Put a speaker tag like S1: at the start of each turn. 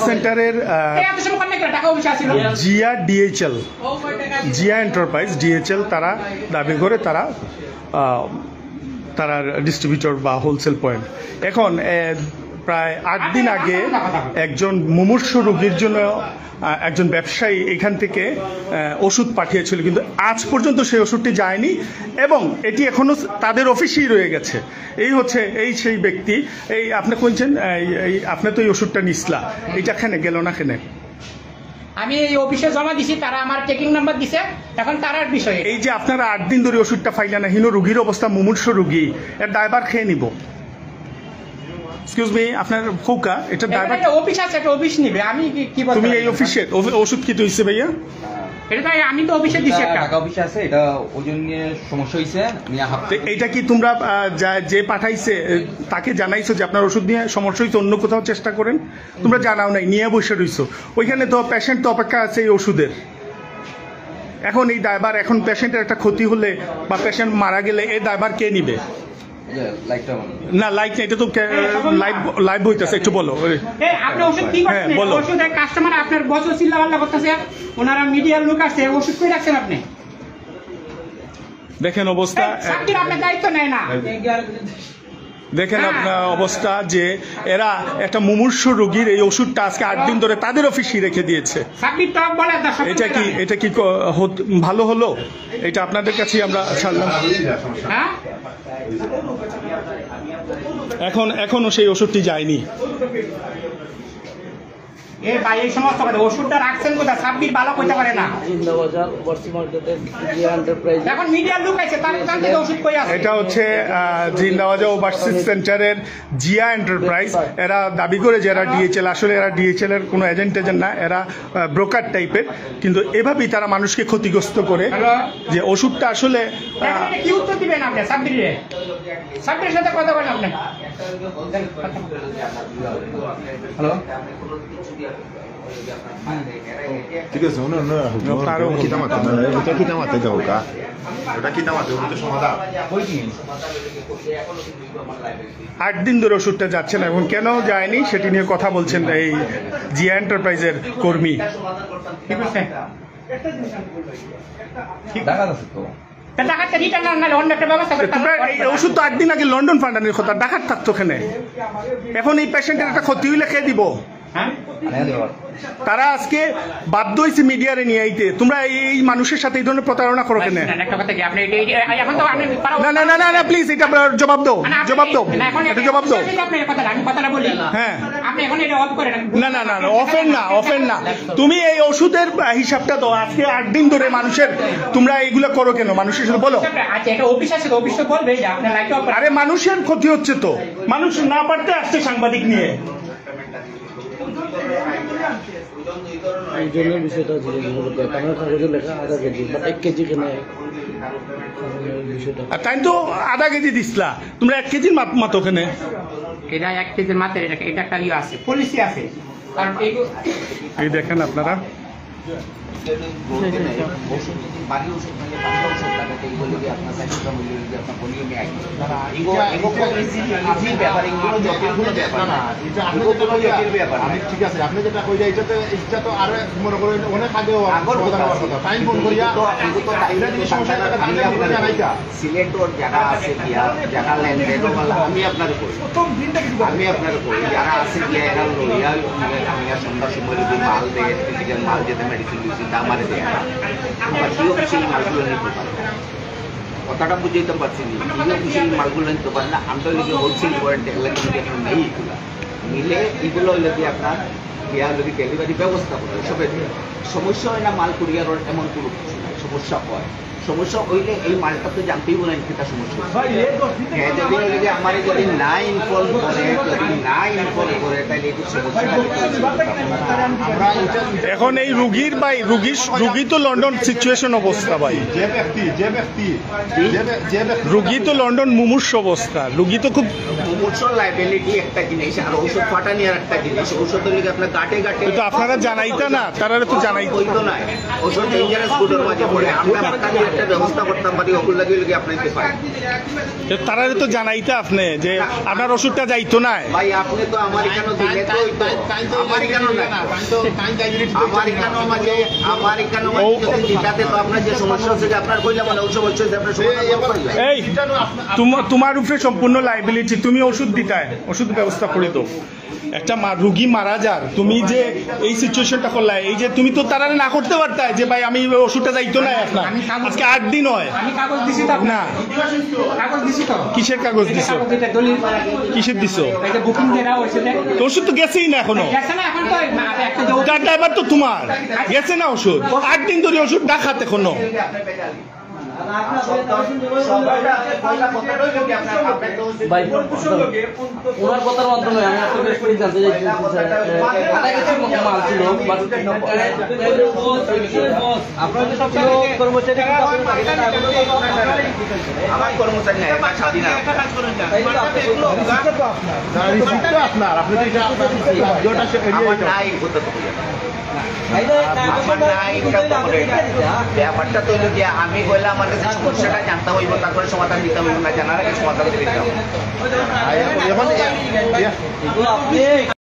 S1: সেন্টারের Zia DHL Zia enterprise DHL তারা দাবি করে তারা ডিস্ট্রিবিউটর বা হোলসেল পয়েন্ট। এখন প্রায় 8 দিন আগে একজন মুমূর্ষু রোগীর জন্য একজন ব্যবসায়ী এখান থেকে ওষুধ পাঠিয়েছিল, কিন্তু আজ পর্যন্ত সেই ওষুধটি যায়নি এবং এটি এখনো তাদের অফিসেই রয়ে গেছে। এই হচ্ছে সেই ব্যক্তি। এই আপনি কইছেন এই আপনি তো এই ওষুধটা নিসলা, এইটা খেনে গেল না খেনে?
S2: আমি এই অফিসে জমা দিছি, তারা আমার চেকিং নাম্বার দিছে, এখন তারার বিষয়ে
S1: এই যে আপনারা 8 দিন ধরে ওষুধটা ফাইলা না, হিনো রোগীর অবস্থা মুমূর্ষু রোগী, এর দায়ভার খেয়ে নিব? এক্সকিউজ মি, আপনার খোকা এটা ড্রাইভার
S2: অফিস আছে, একটা অফিস নিবে। আমি কি বলবো?
S1: তুমি এই অফিসে ওষুধ কি হইছে ভাইয়া?
S2: এটা তাই আমি তো অফিসে দিছি, একটা
S3: টাকা অফিস আছে, এটা ওজন নিয়ে সমস্যা হইছে নিয়ে হাতে।
S1: এইটা কি তোমরা যে পাঠাইছে তাকে জানাইছো যে আপনার ওষুধ নিয়ে সমস্যা হইছে, অন্য কোথাও চেষ্টা করেন? তোমরা জানাও নাই, নিয়ে বসে রইছো। ওইখানে তো পেশেন্ট তো অপেক্ষা আছে এই ওষুধের। এখন এই দায়ভার, এখন পেশেন্টের একটা ক্ষতি হলে বা পেশেন্ট মারা গেলে এই দায়ভার কে নিবে? না লাইক এটা তো লাইভ হইতেছে, একটু বলো।
S2: আপনি ওষুধ কি করছেন? ওষুধের কাস্টমার আপনার বসে চিল্লাপাল্লা করতেছে, ওনারা মিডিয়ার লোক আছে, ওষুধ কই রাখছেন আপনি?
S1: দেখেন অবস্থা,
S2: আপনার দায়িত্ব নেয় না।
S1: দেখেন আপনার অবস্থা যে এরা একটা মুমূর্ষু রোগীর এই ওষুধটা আজকে 8 দিন ধরে তাদের অফিসে রেখে দিয়েছে। এটা কি ভালো হলো? এটা আপনাদের কাছেই আমরা ছাড়লাম। এখনো সেই ওষুধটি যায়নি।
S2: ওষুধটা রাখছেন কোথায়? সাব্বির ভালো কইতে পারে না। এখন মিডিয়ার লোক আছে, তার কাছে ওষুধ কই আছে?
S1: এটা হচ্ছে জিন্দাবাজার ওভারসিজ সেন্টারের জিয়া এন্টারপ্রাইজ। এরা দাবি করে যে এরা ডিএইচএল, আসলে এরা ডিএইচএল এর কোনো এজেন্ট না, এরা ব্রোকার টাইপের, কিন্তু এভাবেই তারা মানুষকে ক্ষতিগ্রস্ত করে। যে ওষুধটা আসলে
S2: কি উত্তর দিবেন আপনি? সাব্বিরের সাথে কথা বলেন আপনি।
S3: হ্যালো,
S4: ঠিক আছে, ওটা কি নামাতে যাবো কা? ওটা কি নামাতে সমাধান?
S1: 8 দিন ধরে ওষুধটা যাচ্ছে না, এখন কেন যায়নি সেটি নিয়ে কথা বলছেন এই জিয়া এন্টারপ্রাইজের কর্মী।
S2: ঠিক আছে,
S3: টাকা আছে তো
S1: ওষুধ তো 8 দিন আগে লন্ডন ফান্ডানের কথা, ডাকাত থাকতো ওখানে। এখন এই পেশেন্টের একটা ক্ষতি হইলে খেয়ে দিব। তারা আজকে বাধ্য হয়েছে মিডিয়ারে নিয়ে আইতে। তোমরা এই মানুষের সাথে এই ধরনের প্রতারণা করো কেন? না না না না, প্লিজ এটা জবাব দাও, জবাব দাও, এটা জবাব দাও। হ্যাঁ, না না না, অফেন না, অফেন না। তুমি এই ওষুধের হিসাবটা দাও। আজকে 8 দিন ধরে মানুষের তোমরা এইগুলো করো কেন? মানুষের সাথে বলো। আরে মানুষের ক্ষতি হচ্ছে তো, মানুষ না পারতে আসছে সাংবাদিক নিয়ে। তাই তো আধা কেজি দিসলা, তোমরা 1 কেজির মাত্র ওখানে।
S2: এটা 1 কেজির মাত্র, এটা একটা ইয়ে আছে, পলিসি আছে। কারণ
S1: এই দেখেন আপনারা
S4: ঠিক আছে, আপনি যেটা কই যায় এটা তো আর মনে করেন অনেক আগে টাইম ফোন করিয়া
S5: সিলেট ওর জায়গা আছে গিয়া জায়গা লেনদেন আমি আপনার কই যারা আছে গিয়া এরা লইয়া সন্ধ্যা সময় যদি মাল দেয়, ফিজিক্যাল মাল যেতে মেডিসিন দিচ্ছি আমার দেয় না, সেই মালগুলো নিতে পারে। কথাটা বুঝাইতে পারছি না, সেই মালগুলো নিতে পারে না। আমরা যদি হোলসেল করেন এগুলো কিন্তু এখন নেই, এগুলো নিলে এগুলো যদি আপনার গিয়া যদি ডেলিভারি ব্যবস্থা করে সবের সমস্যা হয় না। মাল কুরিয়ারের এমন কোনো কিছু নাই, সমস্যা হয়। সমস্যা হইলে এই মালটা তো জানতেই বলেন সেটা সমস্যা। যদি আমার যদি না ইনফর্ম করে তাহলে এই সমস্যা।
S1: এখন এই রুগী তো লন্ডন সিচুয়েশন অবস্থা ভাই, রুগী তো লন্ডন মুমূর্ষু অবস্থা, রুগী তো খুব
S5: মুমূর্ষু। লাইবিলিটি একটা জিনিস, আর ওষুধ ফাটানি আর একটা জিনিস। ওষুধের লিগে আপনার গাটে
S1: তো আপনারা জানাইতা না, তারা তো জানাই
S5: হইতো না। ওষুধ ডেঞ্জারাস ফুডের মাঝে পড়ে আমরা একটা ব্যবস্থা করতাম পারি ওগুলো লাগে লোকে আপনাকে পাই
S1: তারা তো জানাইতে আপনি যে আপনার ওষুধটা যাইতো না।
S5: ভাই আপনি তো আমার এখানে দিলে তো আমার এখানে না আমার এখানে মাঝে যেটাতে তো আপনার যে সমস্যা হচ্ছে যে আপনার কইলা মানে ওই সমস্যা হচ্ছে আপনার
S1: এই তোমার উপরে সম্পূর্ণ লাইবিলিটি, তুমি ওষুধ দিতায় ওষুধ ব্যবস্থা করে তো একটা রুগী মারা যার, তুমি যে এই সিচুয়েশনটা করলা, এই যে তুমি তো তারা না করতে পারতাই যে ভাই আমি ওষুধটা যাইতো না আপনার আজকে 8 দিন হয়
S2: আমি কাগজ দিছি তো
S1: না।
S2: কাগজ দিছি তো
S1: কিসের কাগজ দিছো?
S2: কাগজ এটা দলিল
S1: কিসের দিছো?
S2: এই যে বুকিং যেটা হইছে যে
S1: তো ওষুধ তো গেছেই না এখনো,
S2: গেছে না এখন তো একটা যে
S1: তার ড্রাইভার তো তোমার গেছে না ওষুধ, 8 দিন ধরে ওষুধ না খাতে এখনো।
S3: ভাই ওনার কথার মাধ্যমে আমি আপনাদের একটু জানতে চাইছি আধা কেজি মাল ছিল আপনাদের সব কর্মচারী
S5: আমার কর্মচারী নাই একটা স্বাধীন
S4: আপনার আপনি তো এটা আপনার
S5: আমার নাই হতে তো ব্যাপারটা তো হইলো যে আমি কইলে আমার কাছে সমস্যাটা জানতে হইব, তারপরে সমাধান দিতে হইব না, জানার আগে সমাধান দিতে হবে।
S4: এখন
S3: এগুলো আপনি